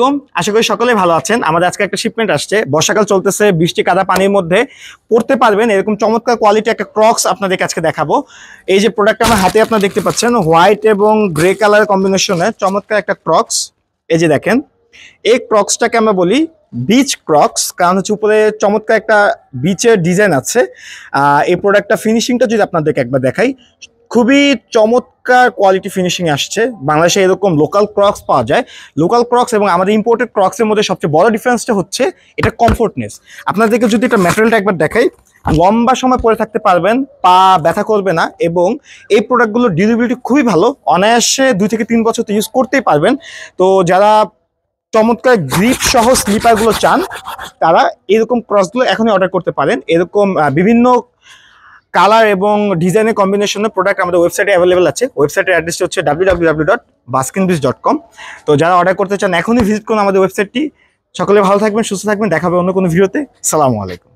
আলাইকুম, আশা করি সকলেই ভালো আছেন। আমাদের আজকে একটা শিপমেন্ট আসছে, বর্ষাকাল চলতেছে, বৃষ্টি কাদা পানির মধ্যে পড়তে পারবেন এরকম চমৎকার কোয়ালিটি একটা ক্রক্স আপনাদেরকে আজকে দেখাবো। এই যে প্রোডাক্ট আমার হাতে আপনারা দেখতে পাচ্ছেন, হোয়াইট এবং গ্রে কালার কম্বিনেশনে চমৎকার একটা ক্রক্স। এই যে দেখেন, এই ক্রক্সটাকে আমরা বলি বিচ ক্রক্স, কারণ হচ্ছে উপরে চমৎকার একটা বিচের ডিজাইন আছে। এই প্রোডাক্টটা ফিনিশিংটা যদি আপনাদেরকে একবার দেখাই, খুবই চমৎকার কোয়ালিটি ফিনিশিং আসছে। বাংলাদেশে এরকম লোকাল ক্রক্স পাওয়া যায়। লোকাল ক্রক্স এবং আমাদের ইম্পোর্টেড ক্রক্সের মধ্যে সবচেয়ে বড় ডিফারেন্সটা হচ্ছে এটা কমফোর্টনেস। আপনাদেরকে যদি এটা ম্যাটেরিয়ালটা একবার দেখাই, লম্বা সময় পরে থাকতে পারবেন, পা ব্যথা করবে না, এবং এই প্রোডাক্টগুলোর ডিউরেবিলিটি খুবই ভালো। অনায়াসে 2 থেকে 3 বছর তো ইউজ করতেই পারবেন। তো যারা চমৎকার গ্রিপ সহ স্লিপারগুলো চান, তারা এরকম ক্রক্সগুলো এখনই অর্ডার করতে পারেন। এরকম বিভিন্ন কালার এবং ডিজাইনের কম্বিনেশনের প্রোডাক্ট আমাদের ওয়েবসাইটে অ্যাভেলেবেল আছে। ওয়েবসাইটের অ্যাড্রেসটি হচ্ছে www.baskinbiz.com। তো যারা অর্ডার করতে চান এখনই ভিজিট করুন আমাদের ওয়েবসাইটটি। সকলে ভালো থাকবেন, সুস্থ থাকবেন, দেখা হবে অন্য কোনো ভিডিওতে। আসসালামু আলাইকুম।